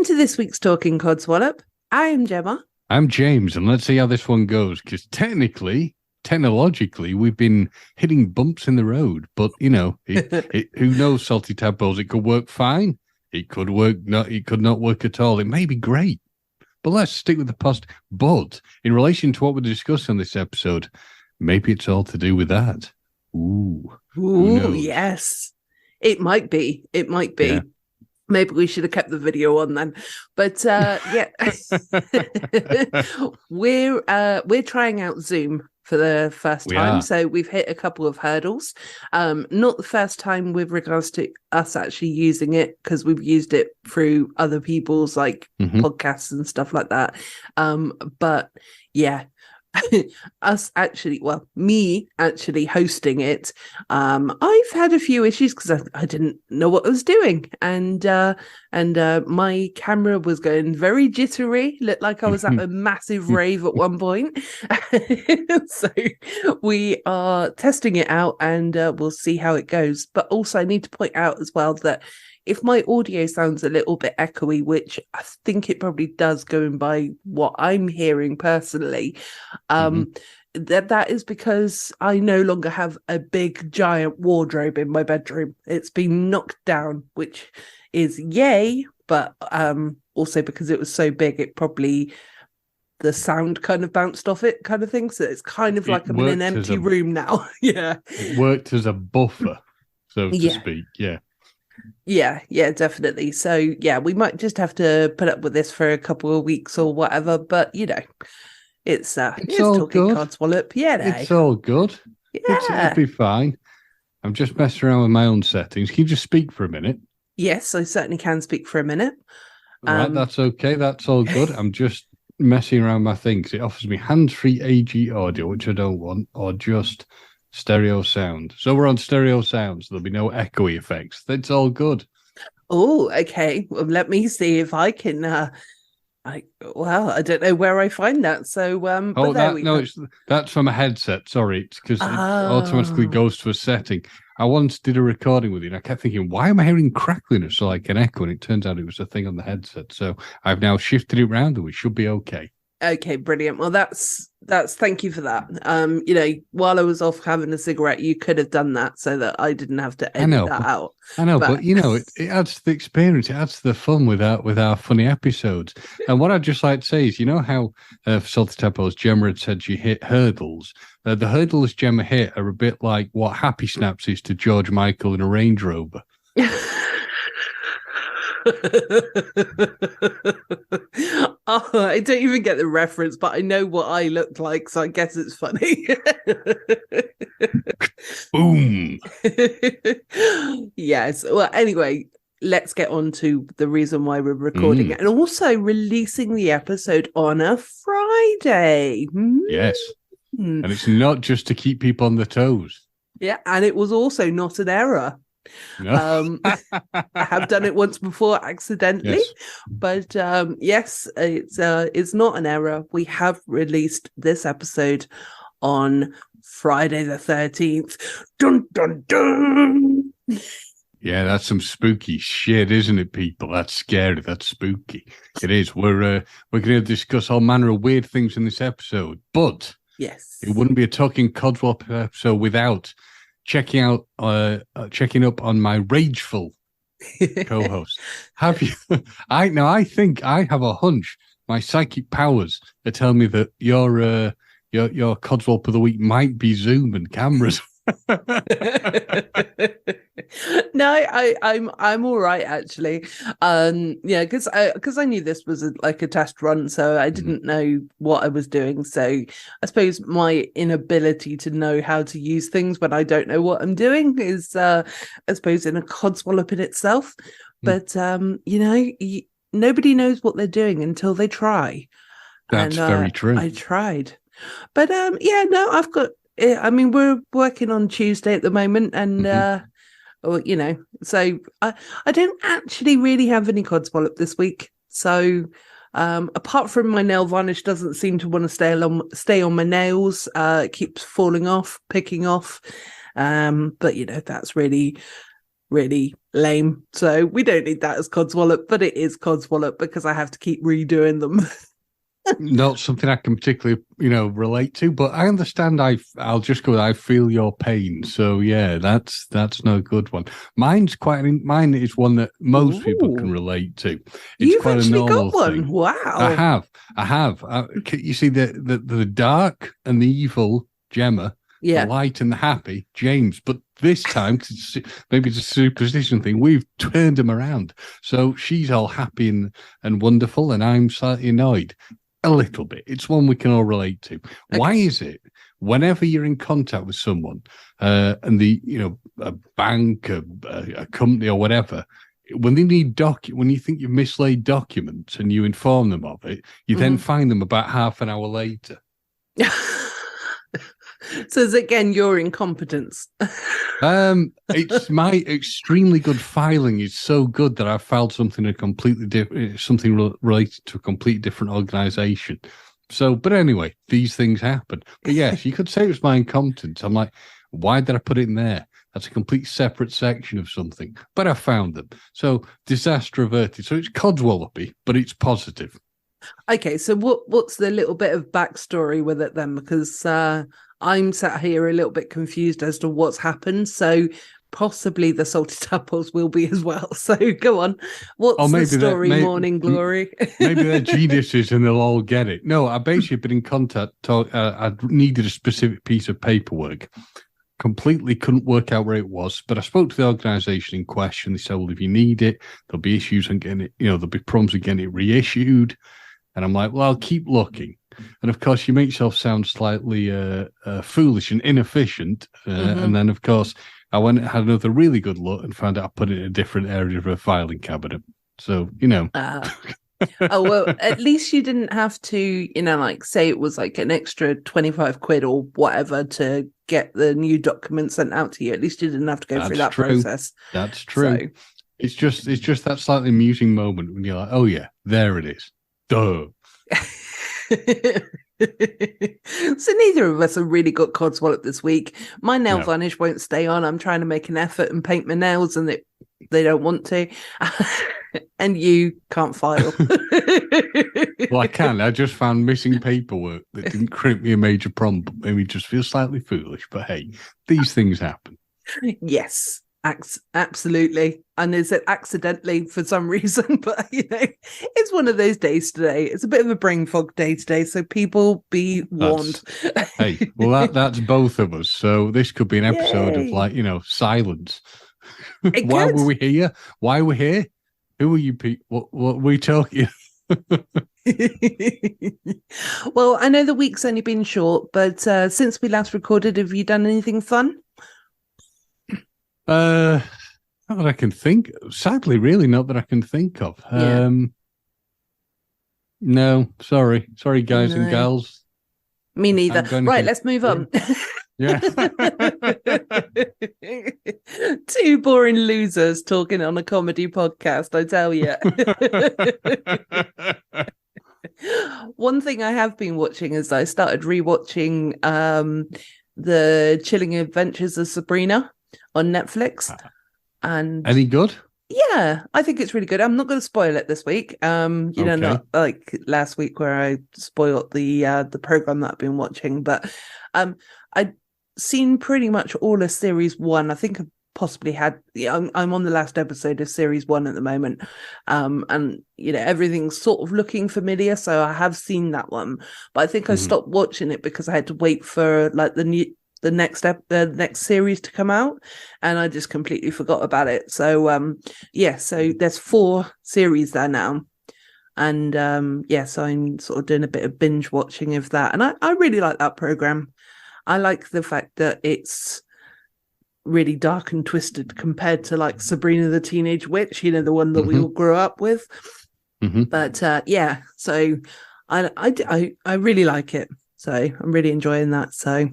to this week's Talking Codswallop. I am Gemma. I'm James, and let's see how this one goes, because technologically, we've been hitting bumps in the road, but, you know, who knows, Salty Tadpoles? It could work fine. It could not work at all. It may be great, but let's stick with the past. But in relation to what we're discussing on this episode, maybe it's all to do with that. Ooh, yes. It might be. Yeah. Maybe we should have kept the video on then. But yeah, we're trying out Zoom for the first time. So we've hit a couple of hurdles. Not the first time with regards to us actually using it, because we've used it through other people's podcasts and stuff like that. But yeah. Me actually hosting it, I've had a few issues because I didn't know what I was doing, and my camera was going very jittery, looked like I was at a massive rave at one point. So we are testing it out, and we'll see how it goes. But also I need to point out as well that if my audio sounds a little bit echoey, which I think it probably does going by what I'm hearing personally, that is because I no longer have a big giant wardrobe in my bedroom. It's been knocked down, which is yay, but also because it was so big, it probably the sound kind of bounced off it kind of thing. So it's kind of like I'm in an empty room now. Yeah. It worked as a buffer, so to speak. Yeah. Yeah, definitely. So yeah, we might just have to put up with this for a couple of weeks or whatever. But you know, it's all Talking Codswallop. Yeah, it's all good. Yeah, it'll be fine. I'm just messing around with my own settings. Can you just speak for a minute? Yes, I certainly can speak for a minute. Right, that's okay. That's all good. I'm just messing around my things. It offers me hands-free AG audio, which I don't want, or just stereo sound. So we're on stereo sound, so there'll be no echoey effects. That's all good. Oh, okay. Well, let me see if I can. I don't know where I find that. So, that's from a headset. Sorry, it's because it automatically goes to a setting. I once did a recording with you, and I kept thinking, why am I hearing crackliness so like an echo? And it turns out it was a thing on the headset. So I've now shifted it around, and we should be okay. Okay, brilliant. Well, that's thank you for that. You know, while I was off having a cigarette, you could have done that so that I didn't have to edit that out. I know, but you know, it adds to the experience. It adds to the fun with our funny episodes. And what I'd just like to say is, you know how for Salty Tadpoles, Gemma had said she hit hurdles. The hurdles Gemma hit are a bit like what Happy Snaps is to George Michael in a Range Rover. Oh, I don't even get the reference, but I know what I looked like, so I guess it's funny. Boom. Yes. Well, anyway, let's get on to the reason why we're recording it, and also releasing the episode on a Friday. Yes. And it's not just to keep people on their toes. Yeah, and it was also not an error. No. I have done it once before accidentally, but yes, it's not an error. We have released this episode on Friday the 13th. Dun dun dun. Yeah, that's some spooky shit, isn't it, people? That's scary. That's spooky. It is. We're going to discuss all manner of weird things in this episode, but yes, it wouldn't be a Talking Codswallop episode without checking up on my rageful co-host. Have you? I think I have a hunch. My psychic powers are telling me that your Codswallop of the week might be Zoom and cameras. No, I'm all right actually. Yeah, because I knew this was a test run, so I didn't know what I was doing. So I suppose my inability to know how to use things when I don't know what I'm doing is, I suppose, in a codswallop in itself. But you know, nobody knows what they're doing until they try. That's very true. I tried, but yeah, no, I've got. I mean, we're working on Tuesday at the moment, and you know, so I don't actually really have any codswallop this week. So apart from my nail varnish doesn't seem to want to stay on my nails, it keeps falling off, picking off. But you know, that's really really lame. So we don't need that as Codswallop, but it is Codswallop because I have to keep redoing them. Not something I can particularly, relate to, but I understand. I'll just go. I feel your pain. So yeah, that's no good one. Mine is one that most people can Ooh. relate to. It's You've quite a actually normal got one. thing. Wow. I have. You see the dark and the evil Gemma, the Yeah. light and the happy James, but this time, 'cause maybe it's a superstition thing, we've turned them around. So she's all happy and wonderful, and I'm slightly annoyed. A little bit. It's one we can all relate to. Why Okay. is it whenever you're in contact with someone, and a bank, a company or whatever, when they need when you think you've mislaid documents and you inform them of it, you then find them about half an hour later. So it's again your incompetence. It's my extremely good filing is so good that I filed something related to a completely different organization. So, but anyway, these things happen. But yes, you could say it was my incompetence. I'm like, why did I put it in there? That's a complete separate section of something. But I found them. So disaster averted. So it's codswallopy, but it's positive. Okay, so what's the little bit of backstory with it then? Because I'm sat here a little bit confused as to what's happened. So possibly the salty tadpoles will be as well. So go on. What's the story, Morning Glory? Maybe they're geniuses and they'll all get it. No, I basically been in contact. I needed a specific piece of paperwork. Completely couldn't work out where it was, but I spoke to the organisation in question. They said, well, if you need it, there'll be issues on getting it, there'll be problems with getting it reissued. And I'm like, well, I'll keep looking. And of course, you make yourself sound slightly foolish and inefficient. And then, of course, I went and had another really good look and found out I put it in a different area of a filing cabinet. So, Oh, well, at least you didn't have to, like say it was like an extra 25 quid or whatever to get the new document sent out to you. At least you didn't have to go through that process. That's true. So, it's just that slightly amusing moment when you're like, oh yeah, there it is. Duh. So neither of us have really got codswallop this week. My nail varnish won't stay on. I'm trying to make an effort and paint my nails and they don't want to. And you can't file. Well, I can. I just found missing paperwork that didn't create me a major problem, but made me just feel slightly foolish. But hey, these things happen. Yes, absolutely. And is it accidentally for some reason? But, it's one of those days today. It's a bit of a brain fog day today. So people be warned. Hey, well, that's both of us. So this could be an episode of silence. Why were we here? Why are we here? Who are you people? What were we talking? Well, I know the week's only been short, but since we last recorded, have you done anything fun? Not that I can think. Sadly, really, not that I can think of. Yeah. No, sorry, guys and gals. Me neither. Right, let's move on. Yeah. Two boring losers talking on a comedy podcast, I tell you. One thing I have been watching is I started rewatching the Chilling Adventures of Sabrina on Netflix. And any good? Yeah, I think it's really good. I'm not going to spoil it this week. Not like last week where I spoiled the program that I've been watching, but I'd seen pretty much all of series one. I think I've possibly had. I'm on the last episode of series one at the moment, and everything's sort of looking familiar, so I have seen that one. But I think I stopped watching it because I had to wait for like the next series to come out, and I just completely forgot about it. So so there's 4 series there now, and so I'm sort of doing a bit of binge watching of that, and I really like that program. I like the fact that it's really dark and twisted compared to like Sabrina the Teenage Witch, the one that we all grew up with. But so I really like it, so I'm really enjoying that. So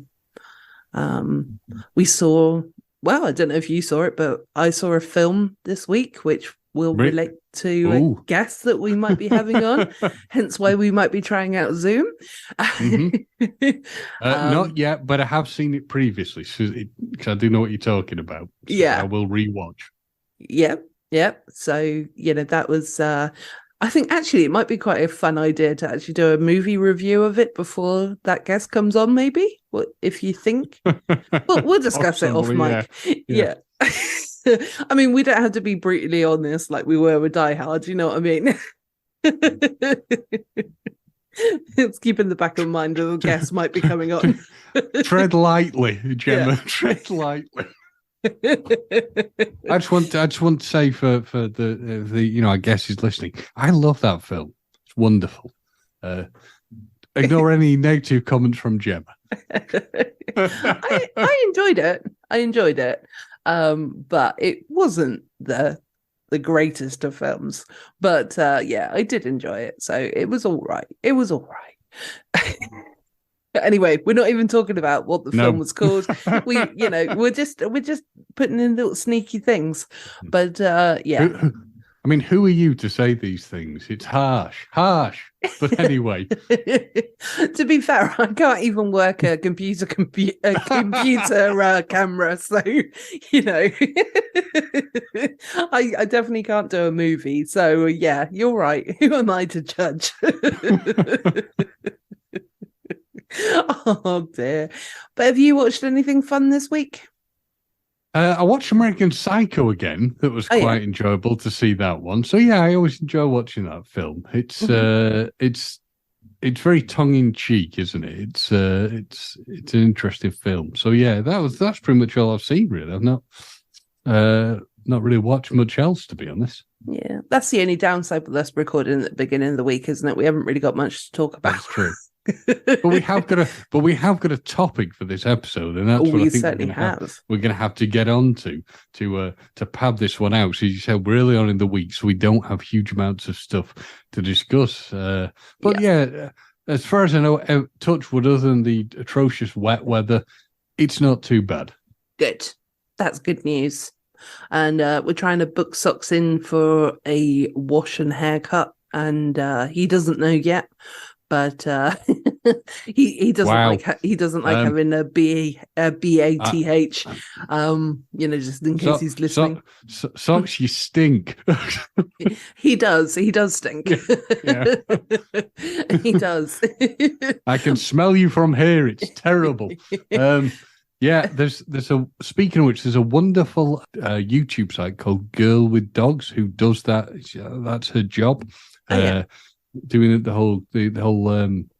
we saw, well, I don't know if you saw it, but I saw a film this week which will relate to a guest that we might be having on, hence why we might be trying out Zoom. Not yet, but I have seen it previously, because I do know what you're talking about. So I will rewatch. Yep, yep. So, that was I think actually it might be quite a fun idea to actually do a movie review of it before that guest comes on, maybe. What if you think? Well, we'll discuss it off Possibly, yeah. mic. Yeah. I mean, we don't have to be brutally honest like we were with Die Hard, you know what I mean? It's keeping the back of mind that the guest might be coming on. Tread lightly, Yeah. Gemma. Tread lightly. I just want to say for the I guess he's listening. I love that film. It's wonderful. Ignore any negative comments from Gemma. I enjoyed it. I enjoyed it. But it wasn't the greatest of films. But yeah, I did enjoy it. So it was all right. It was all right. Anyway, we're not even talking about what the film was called. We're just putting in little sneaky things. But yeah. Who are you to say these things? It's harsh. But anyway, to be fair, I can't even work a computer camera, so I definitely can't do a movie. So yeah, you're right. Who am I to judge? Oh dear. But have you watched anything fun this week? I watched American Psycho again. That was quite enjoyable to see that one. So yeah, I always enjoy watching that film. It's it's very tongue in cheek, isn't it? It's an interesting film. So yeah, that's pretty much all I've seen really. I've not really watched much else, to be honest. Yeah, that's the only downside with us recording at the beginning of the week, isn't it? We haven't really got much to talk about. That's true. but we have got a topic for this episode, and that's what I think we're going to have to get on to pad this one out. So you said we're early on in the week, so we don't have huge amounts of stuff to discuss. But yeah, as far as I know, touch wood, other than the atrocious wet weather, it's not too bad. Good, that's good news. And we're trying to book Socks in for a wash and haircut, and he doesn't know yet. But he doesn't like having a BATH. Just in case he's listening. Socks, you stink. He does stink. Yeah. He does. I can smell you from here. It's terrible. Yeah, there's speaking of which, there's a wonderful YouTube site called Girl with Dogs who does that. That's her job. Doing the whole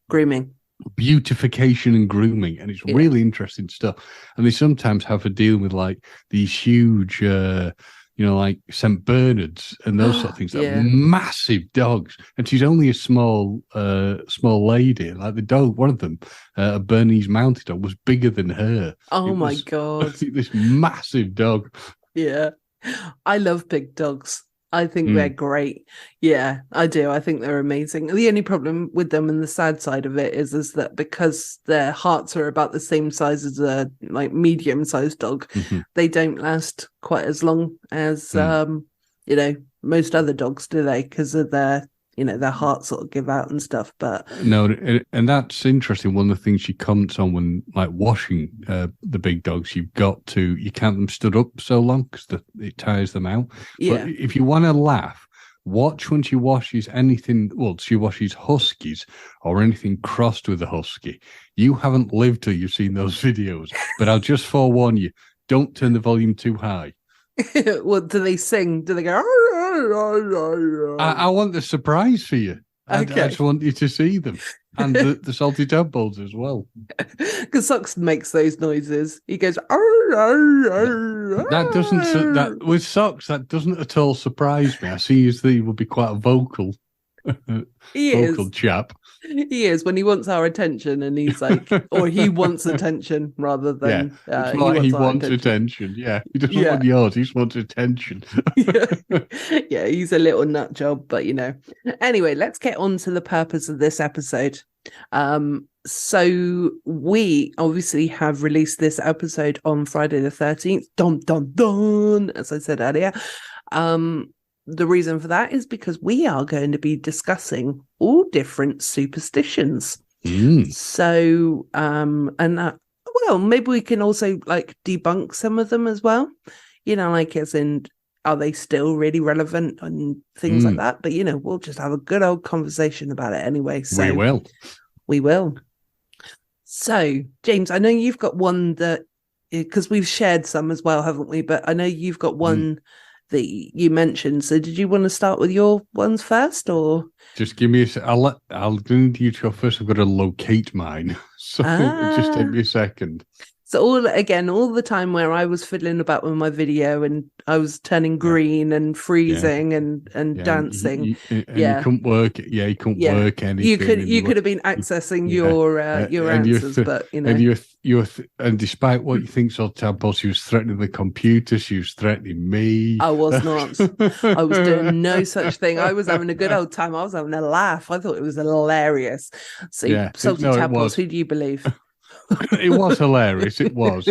grooming, beautification and grooming, and it's really interesting stuff. And they sometimes have to deal with like these huge like St. Bernards and those sort of things, like massive dogs. And she's only a small lady. Like the dog, one of them, a Bernese Mountain Dog, was bigger than her. Oh my God. This massive dog. Yeah. I love big dogs. I think they're great. Yeah, I do. I think they're amazing. The only problem with them, and the sad side of it, is that because their hearts are about the same size as a medium-sized dog, they don't last quite as long as most other dogs, do they? Because of their hearts sort of give out and stuff. But no, and that's interesting. One of the things she comments on when washing the big dogs, you can't them stood up so long because it tires them out. Yeah. But if you want to laugh, watch when she washes anything. Well, she washes huskies or anything crossed with a husky. You haven't lived till you've seen those videos. But I'll just forewarn you: don't turn the volume too high. What do they sing? Do they go? I want the surprise for you. I just want you to see them, and the salty tadpoles as well. Because Socks makes those noises. He goes. That doesn't. With Socks, that doesn't at all surprise me. I see he will be quite a vocal chap. He is when he wants our attention, and he's like, or he wants attention rather than he wants attention. Yeah, he doesn't want yours. He just wants attention. Yeah, he's a little nut job, but Anyway, let's get on to the purpose of this episode. So we obviously have released this episode on Friday the 13th. Dun dun dun, as I said earlier. The reason for that is because we are going to be discussing all different superstitions. So, well, maybe we can also debunk some of them as well. As in are they still really relevant and things like that? But, we'll just have a good old conversation about it anyway. So We will. We will. So, James, I know you've got one that, because we've shared some as well, haven't we? But I know you've got one that you mentioned. So did you want to start with your ones first, or? Just give me I'll need you to go first. I've got to locate mine. So just take me a second. So all the time where I was fiddling about with my video and I was turning green and freezing and dancing. You couldn't work. Yeah, you couldn't work anything. You could have been accessing your answers, but and despite what you think, Salty Tadpole, she was threatening the computer. She was threatening me. I was not. I was doing no such thing. I was having a good old time. I was having a laugh. I thought it was hilarious. So, Salty Tadpoles, who do you believe? It was hilarious. It was.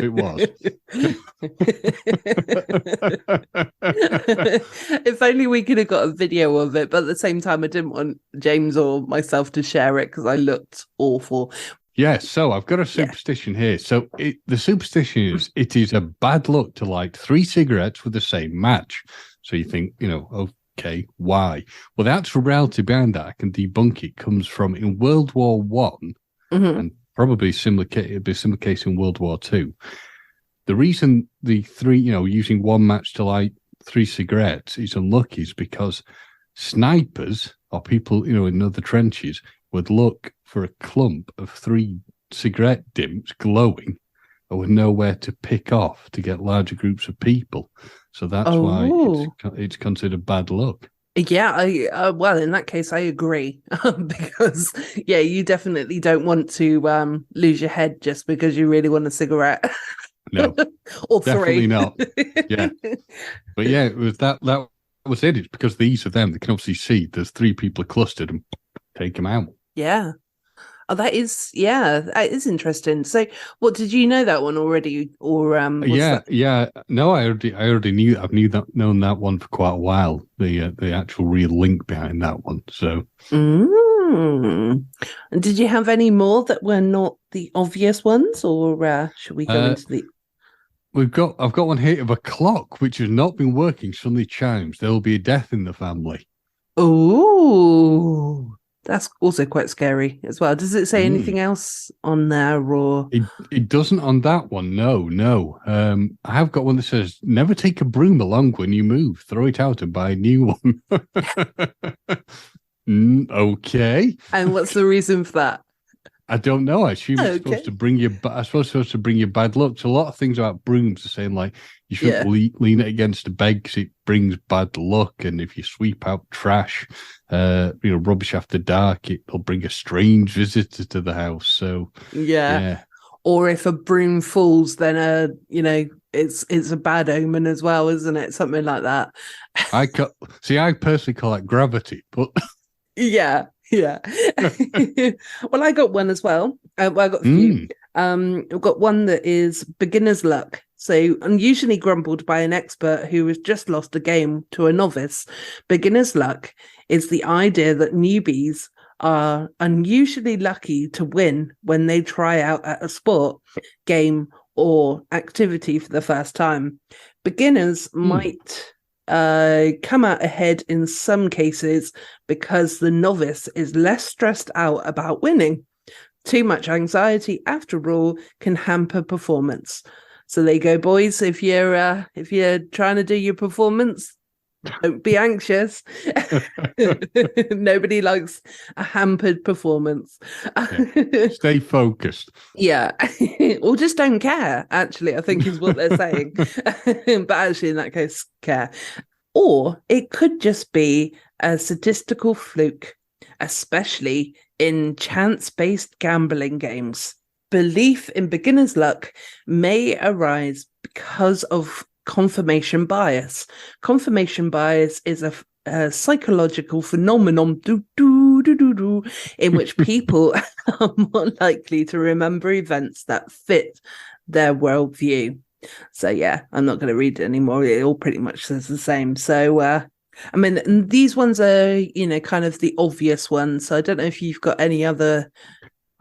If only we could have got a video of it, but at the same time, I didn't want James or myself to share it because I looked awful. Yes, so I've got a superstition here. So the superstition is it is a bad luck to light 3 cigarettes with the same match. So you think, okay, why? Well, the actual reality behind that, I can debunk it, comes from in World War One, and probably similar case in World War Two. The reason the 3, using one match to light 3 cigarettes is unlucky is because snipers or people, in other trenches would look for a clump of 3 cigarette dimps glowing and would know where to pick off to get larger groups of people. So that's why it's considered bad luck. Yeah, well, in that case, I agree because, you definitely don't want to lose your head just because you really want a cigarette. No, or definitely 3. not. Yeah, but it was that was it. It's because these are them. They can obviously see there's 3 people clustered and take them out. Yeah. Oh, that is interesting. So, what did you know that one already, or No, I already knew. Known that one for quite a while. The actual real link behind that one. So, and did you have any more that were not the obvious ones, or should we go into the? I've got one here of a clock which has not been working. Suddenly chimes. There will be a death in the family. Oh. That's also quite scary as well. Does it say anything else on there, or it doesn't on that one? No. I have got one that says, "Never take a broom along when you move. Throw it out and buy a new one." Okay. And what's the reason for that? I don't know. I assume it's supposed to bring you. I suppose it's supposed to bring you bad luck. So a lot of things about brooms are saying like you shouldn't lean it against a bed because it brings bad luck, and if you sweep out trash, rubbish after dark, it'll bring a strange visitor to the house. So or if a broom falls, then it's a bad omen as well, isn't it? Something like that. I personally call that gravity, but yeah. Well, I got one as well. I got a few. I've got one that is beginner's luck. So unusually grumbled by an expert who has just lost a game to a novice. Beginner's luck is the idea that newbies are unusually lucky to win when they try out at a sport, game, or activity for the first time. Beginners might come out ahead in some cases because the novice is less stressed out about winning. Too much anxiety, after all, can hamper performance. So there you go, boys. If you're trying to do your performance, don't be anxious. Nobody likes a hampered performance. Stay focused. Yeah. Or just don't care, actually, I think is what they're saying. But actually, in that case, care. Or it could just be a statistical fluke, especially in chance-based gambling games. Belief in beginner's luck may arise because of confirmation bias. Confirmation bias is a psychological phenomenon in which people are more likely to remember events that fit their worldview. So I'm not going to read it anymore. It all pretty much says the same. So these ones are kind of the obvious ones. So I don't know if you've got any other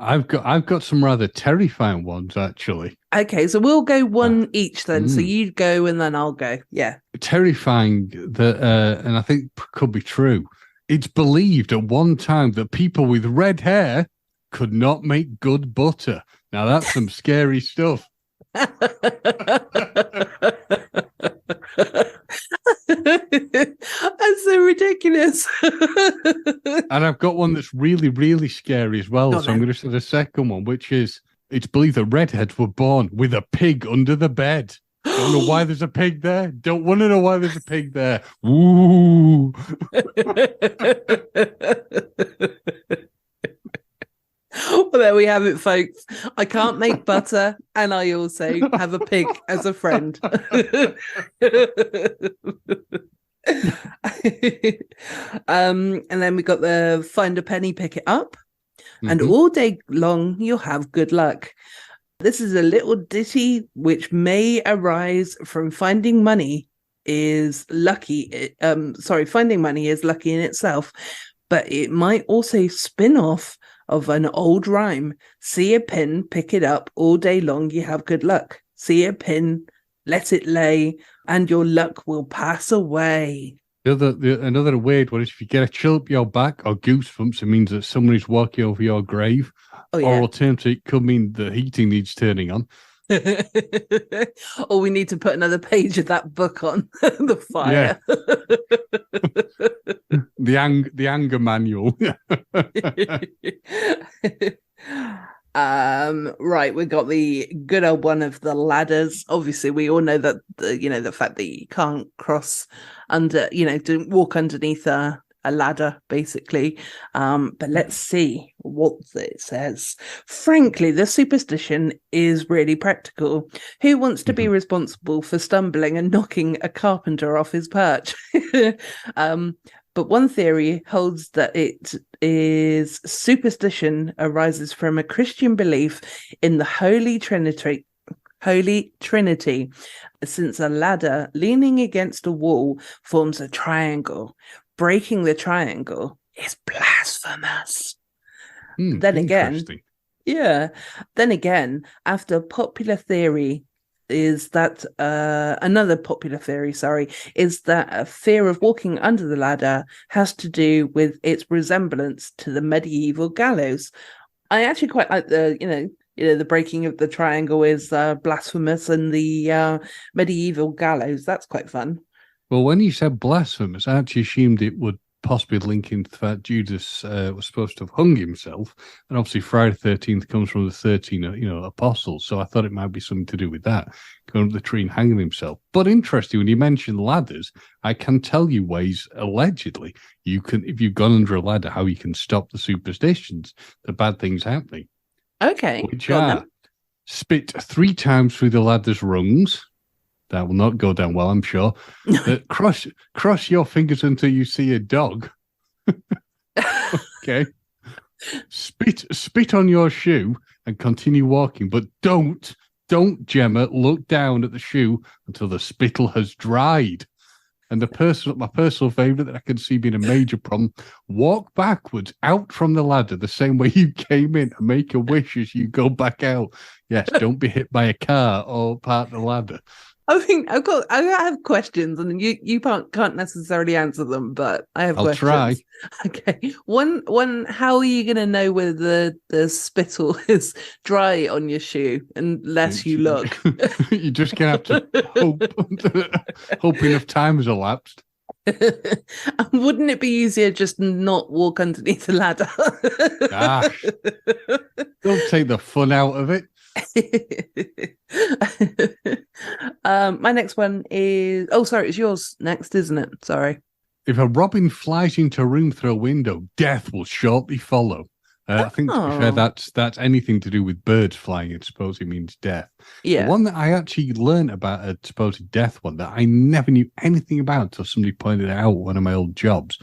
I've got some rather terrifying ones actually. Okay, so we'll go Uh, one each then. So mm. you go and then I'll go. Yeah. Terrifying that, and I think could be true. It's believed at one time that people with red hair could not make good butter. Now that's some scary stuff. That's so ridiculous. And I've got one that's really, really scary as well. Go on So I'm then. going to say the second one, which is it's believed that redheads were born with a pig under the bed. Don't know why there's a pig there. Don't want to know why there's a pig there. Ooh. Well, there we have it, folks. I can't make butter, and I also have a pig as a friend. And then we got the find a penny, pick it up, and Mm-hmm. all day long you'll have good luck. This is a little ditty which may arise from finding money is lucky. Finding money is lucky in itself, but it might also spin off of an old rhyme. See a pin, pick it up, all day long you have good luck. See a pin, let it lay, and your luck will pass away. Another weird one is if you get a chill up your back or goosebumps, it means that someone is walking over your grave. Oh, Or yeah. alternatively, it could mean the heating needs turning on. Or we need to put another page of that book on the Yeah, fire. the anger manual. Right, we got the good old one of the ladders. Obviously, we all know that the fact that you can't cross under, to walk underneath a ladder, basically. But let's see what it says. Frankly, the superstition is really practical. Who wants to be responsible for stumbling and knocking a carpenter off his perch? But one theory holds that it is superstition arises from a Christian belief in the Holy Trinity. Holy Trinity, since a ladder leaning against a wall forms a triangle. Breaking the triangle is blasphemous. Then again, Interesting. yeah. Then again, after popular theory is that another popular theory, sorry, is that a fear of walking under the ladder has to do with its resemblance to the medieval gallows. I actually quite like the breaking of the triangle is blasphemous, and the medieval gallows, that's quite fun. Well, when you said blasphemous, I actually assumed it would possibly link into the fact Judas was supposed to have hung himself, and obviously Friday the 13th comes from the 13, apostles. So I thought it might be something to do with that, going up the tree and hanging himself. But interesting, when you mention ladders, I can tell you ways allegedly you can, if you've gone under a ladder, how you can stop the superstitions, the bad things happening. Okay, Which go on are then. spit 3 times through the ladder's rungs. That will not go down well, I'm sure. Cross your fingers until you see a dog. Okay. Spit on your shoe and continue walking, but don't, Gemma, look down at the shoe until the spittle has dried. And my personal favourite that I can see being a major problem: walk backwards out from the ladder the same way you came in and make a wish as you go back out. Yes, don't be hit by a car or part of the ladder. I have questions, and you can't necessarily answer them, but I have I'll try. questions. Okay. One, how are you gonna know whether the spittle is dry on your shoe unless you look? You're just gonna have to hope enough time has elapsed. Wouldn't it be easier just not walk underneath the ladder? Gosh, don't take the fun out of it. My next one is sorry, it's yours next, isn't it? Sorry. If a robin flies into a room through a window, death will shortly follow. I think, to be fair, Oh, that's anything to do with birds flying. It supposedly means death. The yeah. one that I actually learned about, a supposed death one that I never knew anything about until somebody pointed it out at one of my old jobs,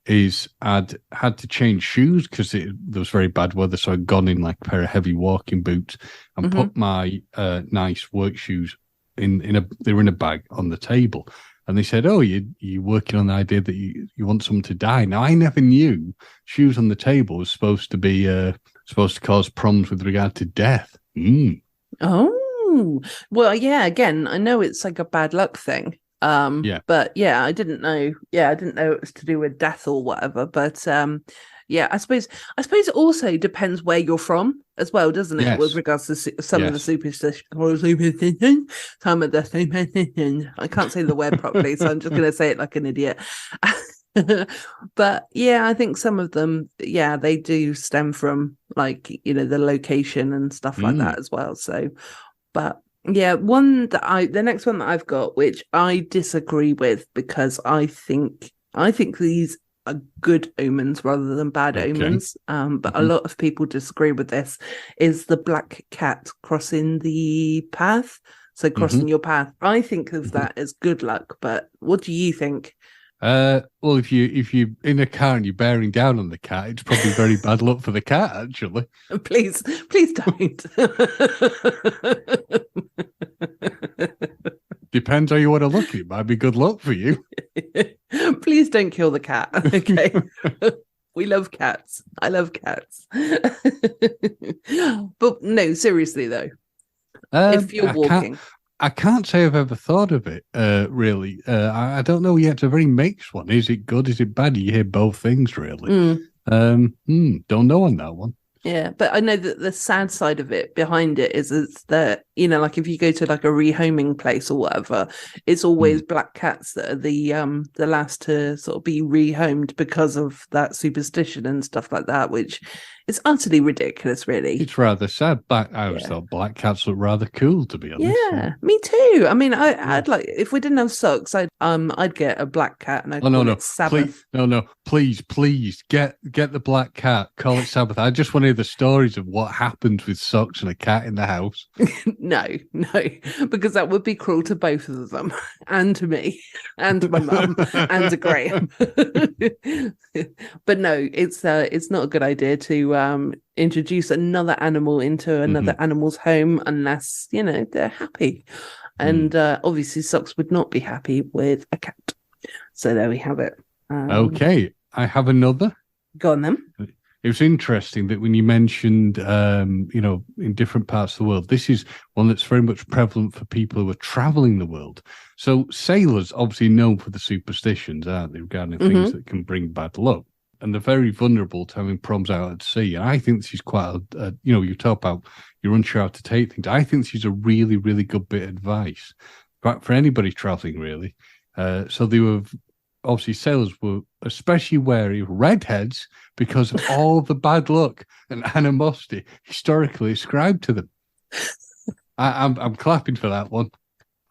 is I'd had to change shoes because there was very bad weather, so I'd gone in like a pair of heavy walking boots and put my nice work shoes they were in a bag on the table. And they said, "Oh, you're working on the idea that you want someone to die." Now, I never knew shoes on the table was supposed to be supposed to cause problems with regard to death. Mm. Oh, well, yeah, again, I know it's like a bad luck thing. Yeah. But yeah, I didn't know. Yeah, I didn't know it was to do with death or whatever. But yeah, I suppose it also depends where you're from as well, doesn't it? With Yes. regards to some of the Yes. superstitions, or superstitions, some of the superstitions. I can't say the word properly, so I'm just going to say it like an idiot. But yeah, I think some of them, yeah, they do stem from like, the location and stuff like Mm. that as well. So, but yeah, the next one that I've got, which I disagree with because I think these are good omens rather than bad Okay. omens. But a Mhm. lot of people disagree with this. Is the black cat crossing the path? So Mhm. crossing your path. I think of Mhm. that as good luck. But what do you think? Well, if you in a car and you're bearing down on the cat, it's probably very bad luck for the cat, actually. Please don't. Depends how you want to look at it. Might be good luck for you. Please don't kill the cat. Okay. We love cats. I love cats. But no, seriously though, if you're I can't. walking. I can't say I've ever thought of it. Really, I don't know yet. It's a very mixed one. Is it good? Is it bad? You hear both things, really. Mm. Don't know on that one. Yeah, but I know that the sad side of it behind it is that, like if you go to like a rehoming place or whatever, it's always Mm. black cats that are the last to sort of be rehomed because of that superstition and stuff like that, which is utterly ridiculous, really. It's rather sad. I always Yeah. thought black cats look rather cool, to be honest. So, Yeah, me too. I mean, yeah. I'd like if we didn't have socks, I'd get a black cat and I'd Oh no, call no, it please, Sabbath. no, no, please get the black cat. Call it Sabbath. I just want to hear the stories of what happens with socks and a cat in the house. No, no, because that would be cruel to both of them and to me and to my mum and to Graham. But no, it's not a good idea to introduce another animal into another Mhm. animal's home unless, they're happy. Mm. And obviously socks would not be happy with a cat. So there we have it. Okay, I have another. Go on then. It was interesting that when you mentioned, in different parts of the world, this is one that's very much prevalent for people who are traveling the world. So sailors obviously known for the superstitions, aren't they, regarding things Mm-hmm. that can bring bad luck. And they're very vulnerable to having problems out at sea. And I think this is quite you talk about you're unsure how to take things. I think this is a really, really good bit of advice for anybody traveling, really. So they were obviously sailors were especially wary of redheads because of all the bad luck and animosity historically ascribed to them. I'm clapping for that one.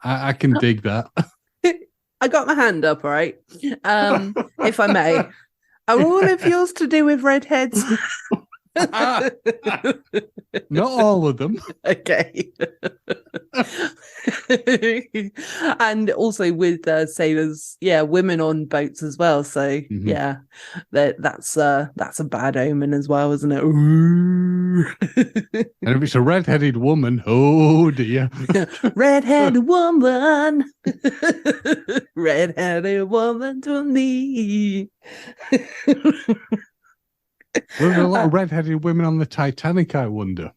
I can dig that. I got my hand up, all right. If I may. Are all of yours to do with redheads? Not all of them. Okay. And also with sailors, yeah, women on boats as well. So Mhm. yeah, that's a bad omen as well, isn't it? Ooh. And if it's a red-headed woman, oh dear. Red-headed woman, red-headed woman to me. Were there a lot of red-headed women on the Titanic, I wonder?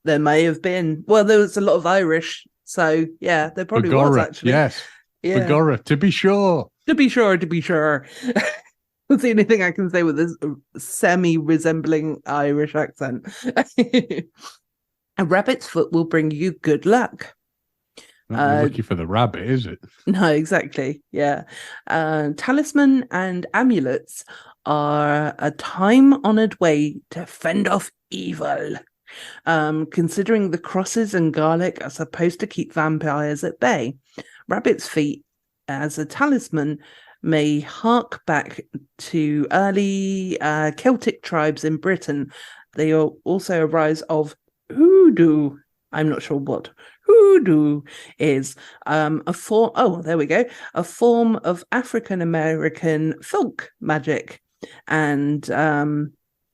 There may have been. Well, there was a lot of Irish, so yeah, there probably was Bagora, actually. yes. Yeah, Bagora, to be sure. to be sure, to be sure. That's the only thing I can say with this semi-resembling Irish accent. A rabbit's foot will bring you good luck. Not be lucky for the rabbit, is it? No, exactly. Yeah. Talisman and amulets are a time-honored way to fend off evil. Considering the crosses and garlic are supposed to keep vampires at bay, rabbit's feet as a talisman may hark back to early Celtic tribes in Britain. They are also a rise of hoodoo. I'm not sure what hoodoo is. A form. Oh, there we go. A form of African American folk magic, and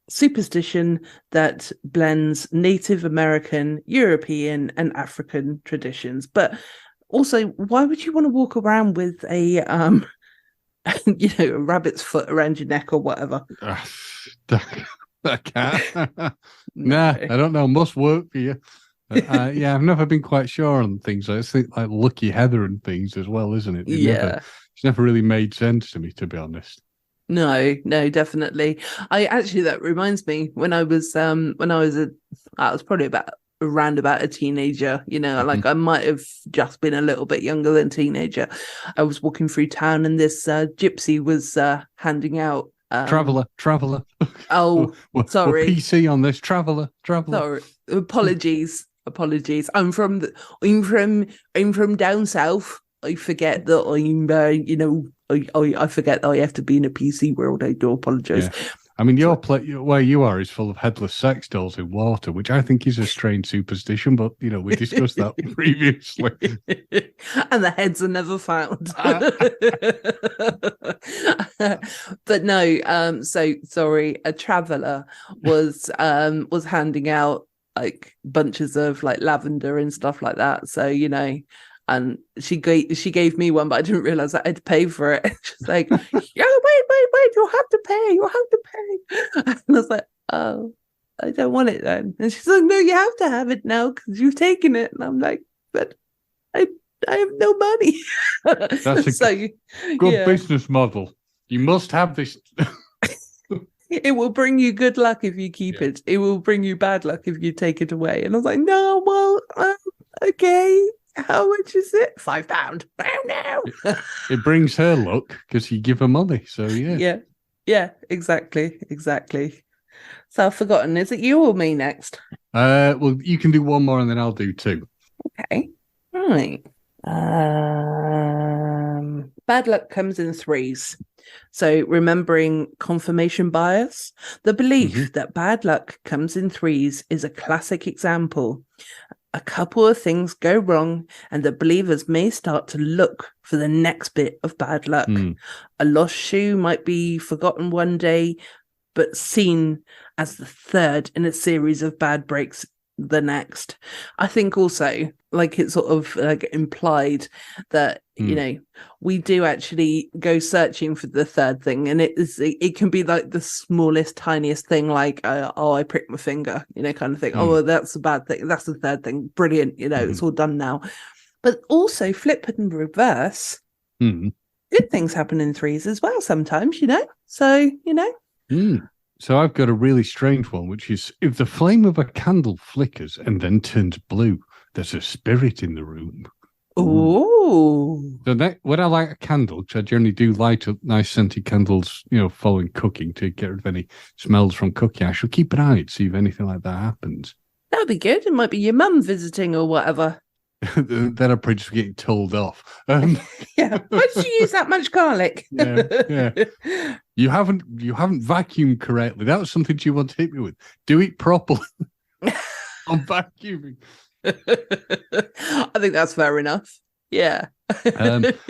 superstition that blends Native American, European, and African traditions. But also, why would you want to walk around with a a rabbit's foot around your neck or whatever? I can't. No. Nah, I don't know. Must work for you. Yeah, I've never been quite sure on things. I think like Lucky Heather and things as well, isn't it? Yeah. It's never really made sense to me, to be honest. No, definitely. I actually that reminds me I was probably about around about a teenager, Mhm. like I might have just been a little bit younger than teenager. I was walking through town and this gypsy was handing out Traveller. oh We're sorry. PC on this. Traveller. Sorry. Apologies. I'm from down south. I forget that I forget that I have to be in a PC world. I do apologize. Yeah. I mean, So, where you are is full of headless sex dolls in water, which I think is a strange superstition, but, we discussed that previously. and the heads are never found. Ah. But no, so sorry, a traveller was handing out like bunches of like lavender and stuff like that. So, and she gave me one, but I didn't realize that I had to pay for it. She's like, yeah, wait, you have to pay. And I was like, oh, I don't want it then. And she's like, no, you have to have it now because you've taken it. And I'm like, but I have no money. That's a so good business model. You must have this. It will bring you good luck if you keep it. It will bring you bad luck if you take it away. And I was like, no, well, okay. How much is it? £5. Oh no. It brings her luck because you give her money. So yeah. Yeah, exactly. So I've forgotten. Is it you or me next? Well, you can do one more and then I'll do two. Okay. Right. Bad luck comes in threes. So remembering confirmation bias, the belief that bad luck comes in threes is a classic example. A couple of things go wrong and the believers may start to look for the next bit of bad luck. A lost shoe might be forgotten one day, but seen as the third in a series of bad breaks the next. I think also, like, it's sort of like implied that we do actually go searching for the third thing, and it can be like the smallest, tiniest thing, like I pricked my finger, kind of thing. Oh, well, that's a bad thing. That's the third thing. Brilliant, it's all done now. But also flip and reverse. Good things happen in threes as well sometimes, So So I've got a really strange one, which is if the flame of a candle flickers and then turns blue, there's a spirit in the room. Ooh. So when I light a candle, which I generally do light up nice scented candles, following cooking to get rid of any smells from cooking, I shall keep an eye on it, see if anything like that happens. That would be good. It might be your mum visiting or whatever. Then I'm probably just getting told off. Yeah. Why did you use that much garlic? Yeah. You haven't vacuumed correctly. That was something you want to hit me with. Do it properly. I'm vacuuming. I think that's fair enough. Yeah.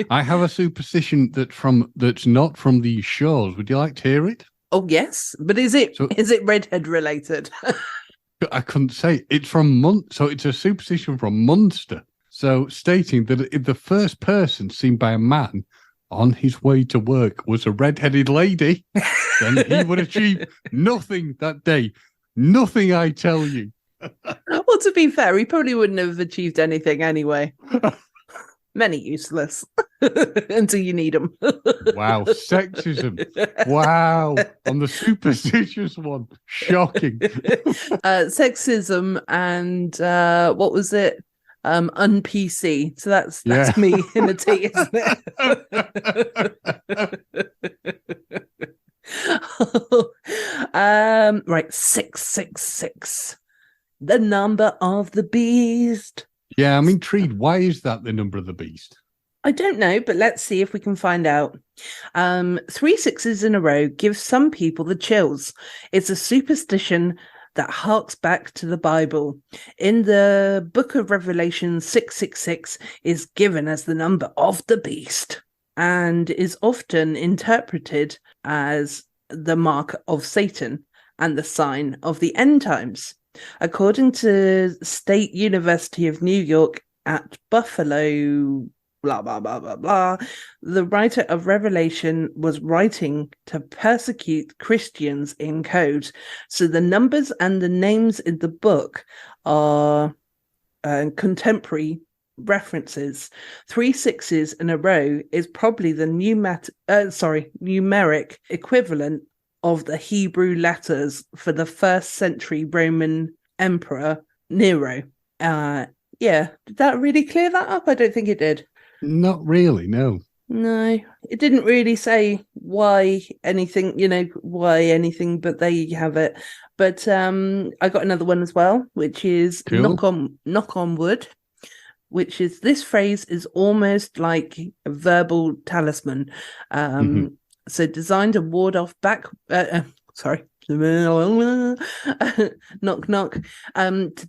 I have a superstition that's not from these shows. Would you like to hear it? Oh yes, but is it redhead related? I couldn't say. It's from so it's a superstition from Munster. So stating that if the first person seen by a man on his way to work was a red-headed lady, then he would achieve nothing that day. Nothing, I tell you. Well, to be fair, he probably wouldn't have achieved anything anyway. Many useless until you need them. Wow, sexism. Wow, on the superstitious one. Shocking. Sexism and what was it? Un-PC. So that's me in a tea, isn't it? Right, 666. The number of the beast. Yeah, I'm intrigued. Why is that the number of the beast? I don't know, but let's see if we can find out. 3 sixes in a row gives some people the chills. It's a superstition that harks back to the Bible. In the book of Revelation, 666 is given as the number of the beast and is often interpreted as the mark of Satan and the sign of the end times. According to State University of New York at Buffalo blah, blah, blah, blah, blah. The writer of Revelation was writing to persecute Christians in code. So the numbers and the names in the book are contemporary references. 3 sixes in a row is probably the numeric equivalent of the Hebrew letters for the 1st century Roman emperor Nero. Yeah, did that really clear that up? I don't think it did. Not really, no. No, it didn't really say why anything, but there you have it. But I got another one as well, which is Cool. knock on wood, which is this phrase is almost like a verbal talisman. So designed to ward off sorry. knock knock.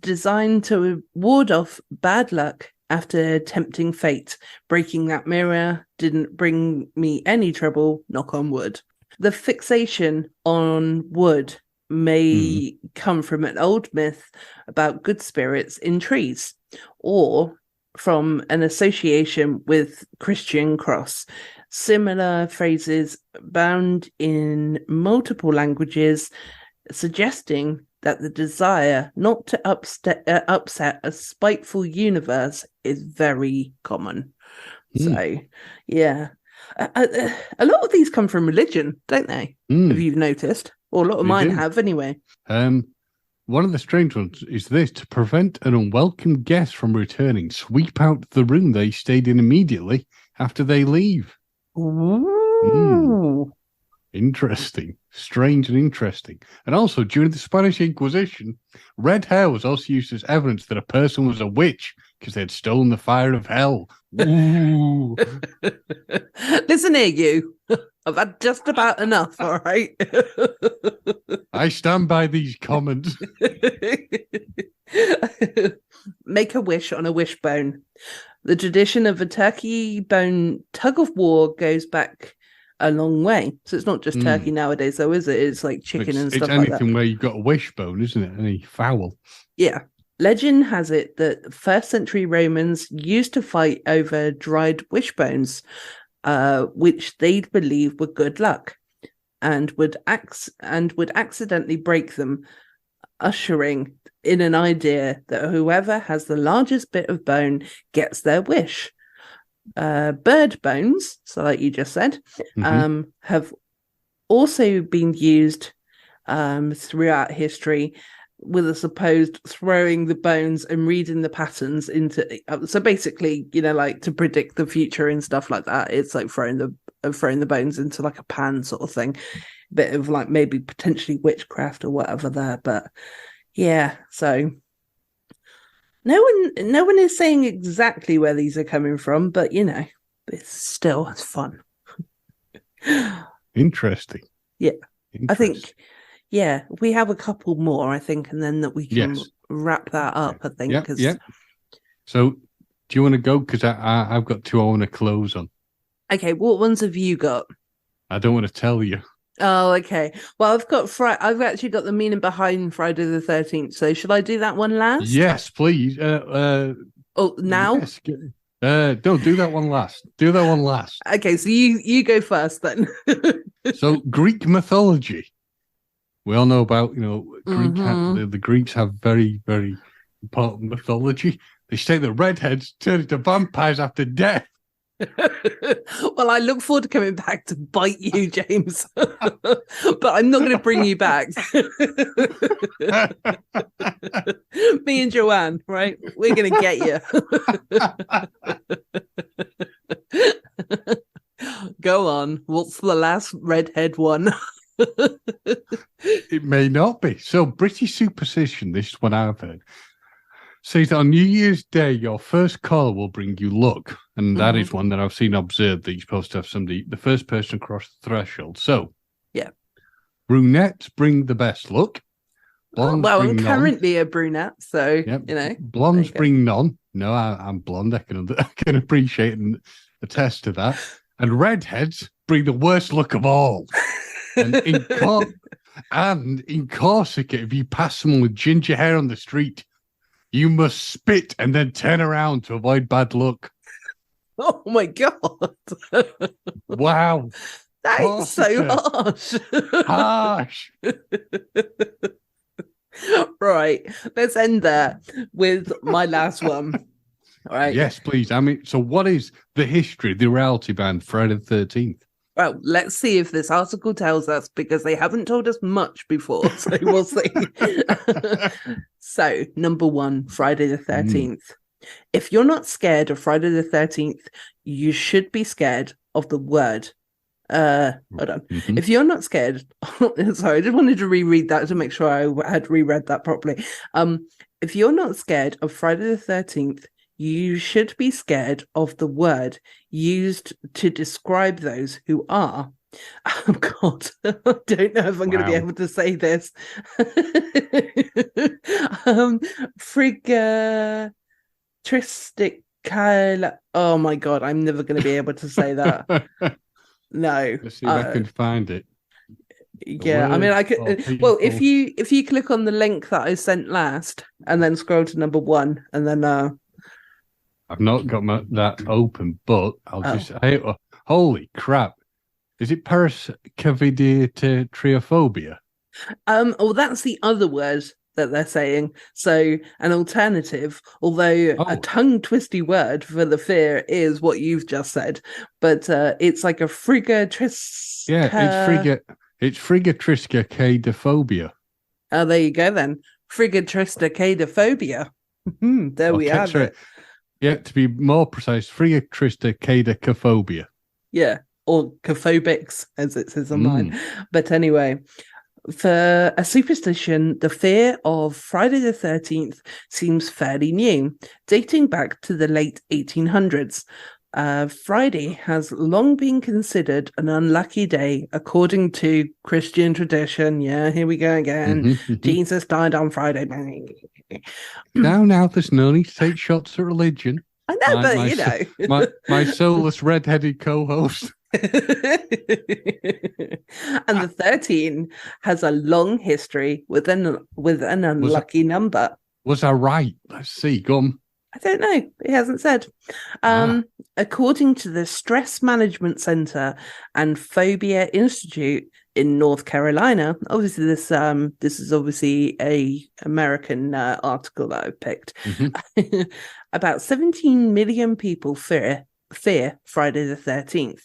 Designed to ward off bad luck after tempting fate. Breaking that mirror didn't bring me any trouble, knock on wood. The fixation on wood may come from an old myth about good spirits in trees, or from an association with Christian cross. Similar phrases bound in multiple languages, suggesting that the desire not to upset a spiteful universe is very common. So, yeah. A lot of these come from religion, don't they? Have you noticed? Or a lot of mine have, anyway. One of the strange ones is this: to prevent an unwelcome guest from returning, sweep out the room they stayed in immediately after they leave. Ooh. Interesting. Strange and interesting. And also, during the Spanish Inquisition, red hair was also used as evidence that a person was a witch because they had stolen the fire of hell. Ooh. Listen here, you. I've had just about enough, all right? I stand by these comments. Make a wish on a wishbone. The tradition of a turkey bone tug of war goes back a long way. So it's not just turkey nowadays, though, is it? It's like chicken and stuff like that. It's anything where you've got a wishbone, isn't it? Any fowl. Yeah. Legend has it that 1st century Romans used to fight over dried wishbones, which they'd believe were good luck, and would accidentally break them, ushering in an idea that whoever has the largest bit of bone gets their wish. Bird bones, so like you just said, have also been used throughout history, with a supposed throwing the bones and reading the patterns into. So basically, like to predict the future and stuff like that. It's like throwing the bones into like a pan sort of thing. Bit of like maybe potentially witchcraft or whatever there, but yeah. So no one is saying exactly where these are coming from, but it's fun. Interesting. Yeah. I think, yeah, we have a couple more, I think, and then that we can wrap that up, I think. Yeah. So, do you want to go? Because I've got 2 I want to close on. Okay, what ones have you got? I don't want to tell you. Oh, okay. Well, I've actually got the meaning behind Friday the 13th. So, should I do that one last? Yes, please. Now? Yes. Don't do that one last. Do that one last. Okay, so you go first then. So, Greek mythology. We all know about, the Greeks have very, very important mythology. They say that redheads turn into vampires after death. Well, I look forward to coming back to bite you, James. But I'm not going to bring you back. Me and Joanne, right? We're going to get you. Go on. What's the last redhead one? It may not be. So, British superstition, this is what I've heard, says that on New Year's Day, your first call will bring you luck. And that is one that I've seen observed, that you're supposed to have the first person across the threshold. So, yeah. Brunettes bring the best luck. Blondes bring I'm currently a brunette, so, Blondes bring none. No, I'm blonde. I can appreciate and attest to that. And redheads bring the worst luck of all. And in Corsica, if you pass someone with ginger hair on the street, you must spit and then turn around to avoid bad luck. Oh my God. Wow. That is so Corsica. harsh. Harsh. Right. Let's end there with my last one. All right. Yes, please. I mean, so what is the history, the reality behind Friday the 13th? Well, let's see if this article tells us because they haven't told us much before. So we'll see. So, number one, Friday the 13th. If you're not scared of Friday the 13th, you should be scared of the word. Hold on. If you're not scared, sorry, I just wanted to reread that to make sure I had reread that properly. If you're not scared of Friday the 13th, you should be scared of the word used to describe those who are. Oh God, I don't know if I'm going to be able to say this. Frigatristic. Oh my God, I'm never going to be able to say that. No. Let's see if I can find it. Yeah, I mean, I could. Well, if you click on the link that I sent last, and then scroll to number one, and then I've not got that open, but I'll just. Holy crap! Is it parascavidiatriophobia? Well, that's the other word that they're saying. So an alternative, although a tongue twisty word for the fear is what you've just said, but it's like a frigatris. Yeah, it's frigatriskacadophobia. Oh, there you go then. Frigatriskacadophobia. There we have it. Yeah, to be more precise, frigatriskacadophobia. Yeah, or caphobics, as it says online. But anyway, for a superstition, the fear of Friday the 13th seems fairly new, dating back to the late 1800s. Friday has long been considered an unlucky day, according to Christian tradition. Yeah, here we go again. Jesus died on Friday. Now, there's no need to take shots at religion. I know, but you know. my soulless red-headed co-host. And the 13 has a long history with an unlucky number. Was I right? Let's see. Go on. I don't know. It hasn't said. According to the Stress Management Center and Phobia Institute in North Carolina, obviously this is obviously a American article that I've picked. About 17 million people fear Friday the 13th.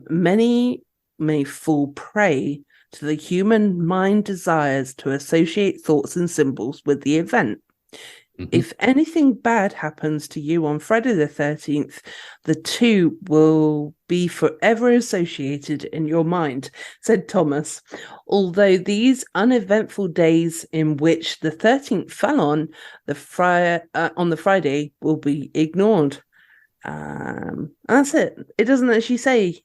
Many may fall prey to the human mind desires to associate thoughts and symbols with the event. If anything bad happens to you on Friday the 13th, the two will be forever associated in your mind, said Thomas. Although these uneventful days in which the 13th fell on the Friday will be ignored. That's it. It doesn't actually say.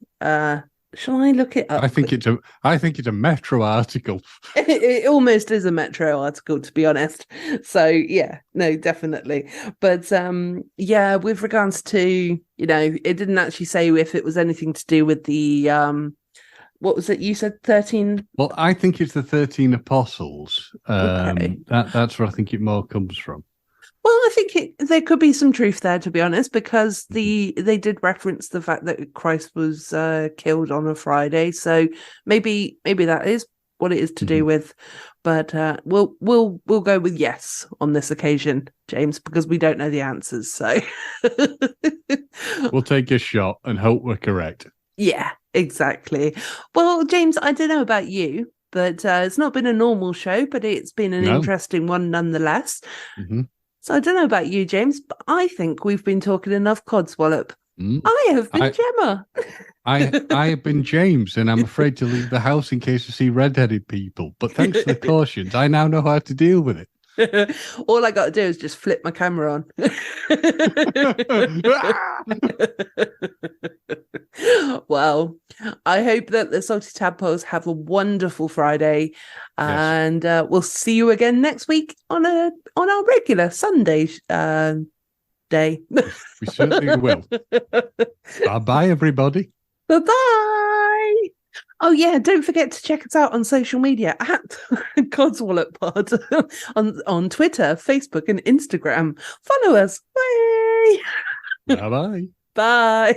Shall I look it up? I think it's a Metro article. It almost is a Metro article, to be honest. So yeah, no, definitely. But yeah, with regards to, it didn't actually say if it was anything to do with the what was it you said, 13? Well, I think it's the 13 apostles. Okay. That's where I think it more comes from. Well, I think there could be some truth there, to be honest, because they did reference the fact that Christ was killed on a Friday, so maybe that is what it is to do with. But we'll go with yes on this occasion, James, because we don't know the answers. So we'll take a shot and hope we're correct. Yeah, exactly. Well, James, I don't know about you, but it's not been a normal show, but it's been an interesting one nonetheless. So I don't know about you, James, but I think we've been talking enough codswallop. I have been Gemma. I have been James, and I'm afraid to leave the house in case I see red-headed people. But thanks for the cautions. I now know how to deal with it. All I got to do is just flip my camera on. Well, I hope that the Salty Tadpoles have a wonderful Friday, and we'll see you again next week on our regular Sunday day. We certainly will. Bye-bye, everybody. Bye-bye. Oh yeah, don't forget to check us out on social media at Codswallop Pod on Twitter, Facebook, and Instagram. Follow us. Bye. Bye-bye. Bye.